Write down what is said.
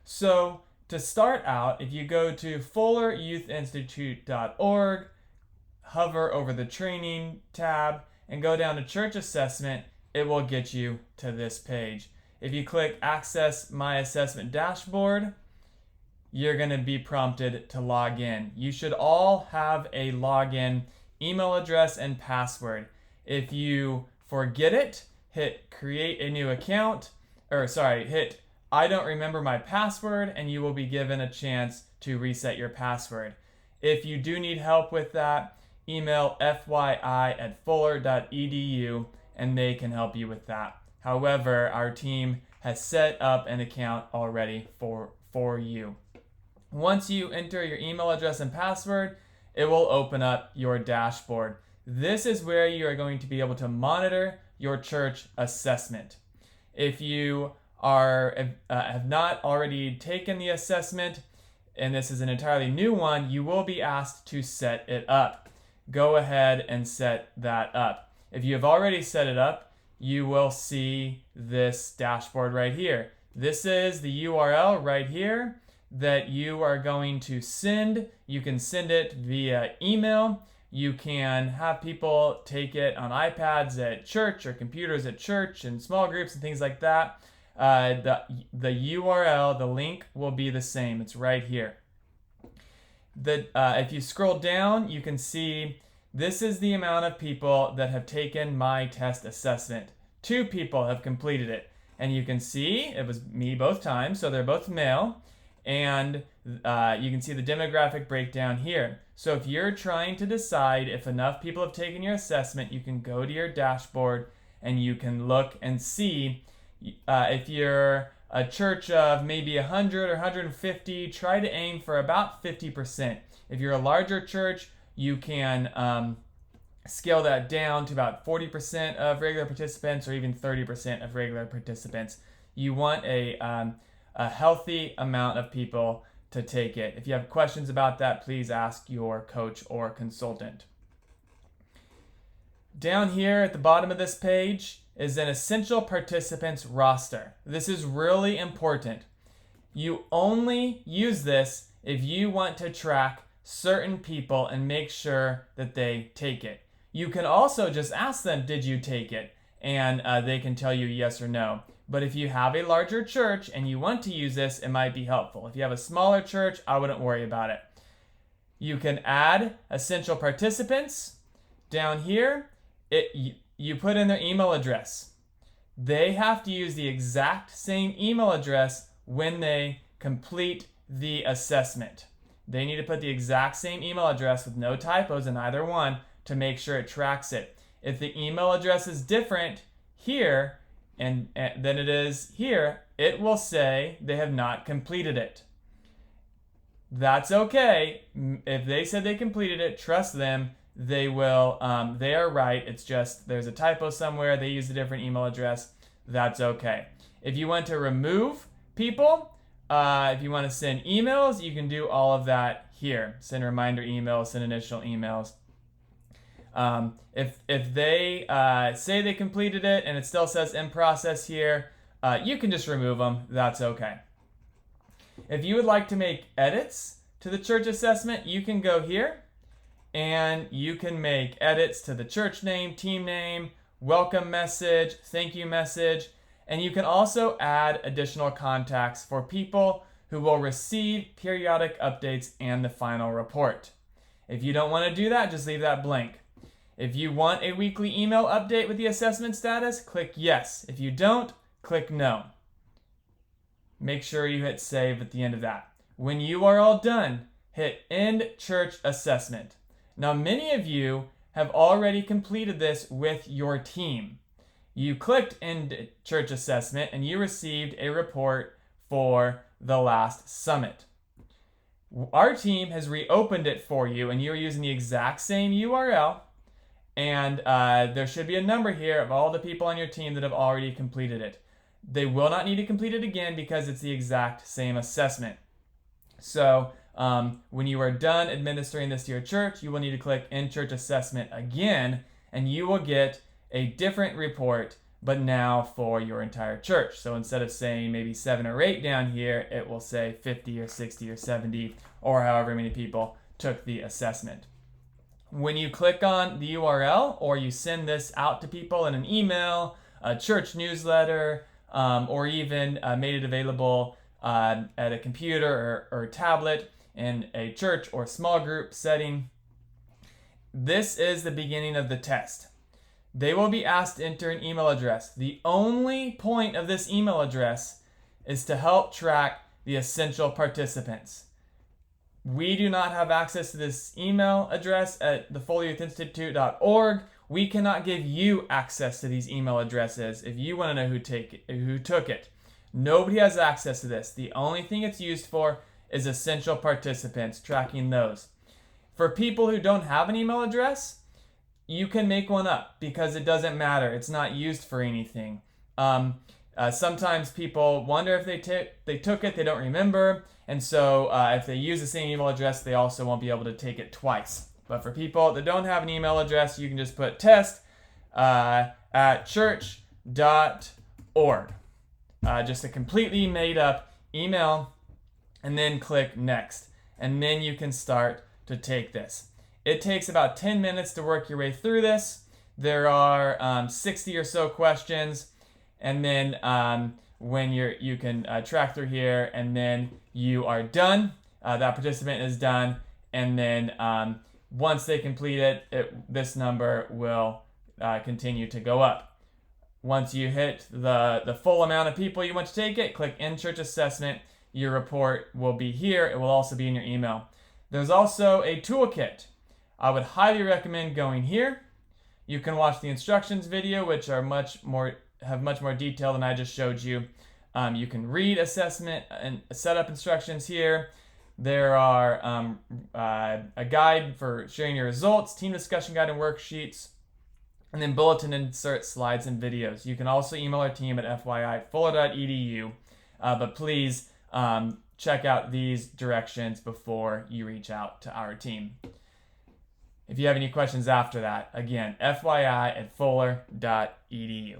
So to start out, if you go to fulleryouthinstitute.org, hover over the training tab, and go down to church assessment, it will get you to this page. If you click access my assessment dashboard, you're going to be prompted to log in. You should all have a login email address and password. If you forget it, hit create a new account, hit I don't remember my password, and you will be given a chance to reset your password. If you do need help with that, email fyi@fuller.edu and they can help you with that. However, our team has set up an account already for you. Once you enter your email address and password, it will open up your dashboard. This is where you are going to be able to monitor your church assessment. If you have not already taken the assessment, and this is an entirely new one, you will be asked to set it up. Go ahead and set that up. If you have already set it up, you will see this dashboard right here. This is the URL right here that you are going to send. You can send it via email. You can have people take it on iPads at church or computers at church and small groups and things like that. The URL, the link will be the same. It's right here. If you scroll down, you can see this is the amount of people that have taken my test assessment. 2 people have completed it. And you can see it was me both times, so they're both male. And you can see the demographic breakdown here. So if you're trying to decide if enough people have taken your assessment, you can go to your dashboard and you can look and see if you're a church of maybe 100 or 150, try to aim for about 50%. If you're a larger church, you can scale that down to about 40% of regular participants or even 30% of regular participants. You want a healthy amount of people to take it. If you have questions about that, please ask your coach or consultant. Down here at the bottom of this page is an essential participants roster. This is really important. You only use this if you want to track certain people and make sure that they take it. You can also just ask them, did you take it? And they can tell you yes or no. But if you have a larger church and you want to use this, it might be helpful. If you have a smaller church, I wouldn't worry about it. You can add essential participants. Down here, you put in their email address. They have to use the exact same email address when they complete the assessment. They need to put the exact same email address with no typos in either one to make sure it tracks it. If the email address is different here than it is here, it will say they have not completed it. That's okay. If they said they completed it, trust them. They will. They are right. It's just there's a typo somewhere. They used a different email address. That's okay. If you want to remove people, if you want to send emails, you can do all of that here. Send reminder emails, send initial emails. If they say they completed it and it still says in process here, you can just remove them. That's okay. If you would like to make edits to the church assessment, you can go here and you can make edits to the church name, team name, welcome message, thank you message, and you can also add additional contacts for people who will receive periodic updates and the final report. If you don't want to do that, just leave that blank. If you want a weekly email update with the assessment status, click yes. If you don't, click no. Make sure you hit save at the end of that. When you are all done, hit end church assessment. Now, many of you have already completed this with your team. You clicked end church assessment and you received a report for the last summit. Our team has reopened it for you and you're using the exact same URL. And there should be a number here of all the people on your team that have already completed it. They will not need to complete it again because it's the exact same assessment. So when you are done administering this to your church, you will need to click End Church Assessment again, and you will get a different report but now for your entire church. So instead of saying maybe 7 or 8 down here, it will say 50 or 60 or 70 or however many people took the assessment. When you click on the URL or you send this out to people in an email, a church newsletter, or even made it available at a computer or tablet in a church or small group setting, this is the beginning of the test. They will be asked to enter an email address. The only point of this email address is to help track the essential participants. We do not have access to this email address at thefoleyouth.org. We cannot give you access to these email addresses if you want to know who took it. Nobody has access to this. The only thing it's used for is essential participants, tracking those. For people who don't have an email address, you can make one up because it doesn't matter. It's not used for anything. Sometimes people wonder if they took it, they don't remember. And so if they use the same email address, they also won't be able to take it twice. But for people that don't have an email address, you can just put test at church.org. Just a completely made up email, and then click next. And then you can start to take this. It takes about 10 minutes to work your way through this. There are 60 or so questions, and then when you can track through here, and then you are done. That participant is done, and then once they complete it, this number will continue to go up. Once you hit the full amount of people you want to take it, click End Church Assessment. Your report will be here. It will also be in your email. There's also a toolkit. I would highly recommend going here. You can watch the instructions video, which are much more detail than I just showed you. You can read assessment and setup instructions here. There are a guide for sharing your results, team discussion guide and worksheets, and then bulletin insert slides and videos. You can also email our team at fyi@fuller.edu, but please check out these directions before you reach out to our team. If you have any questions after that, again, fyi@fuller.edu.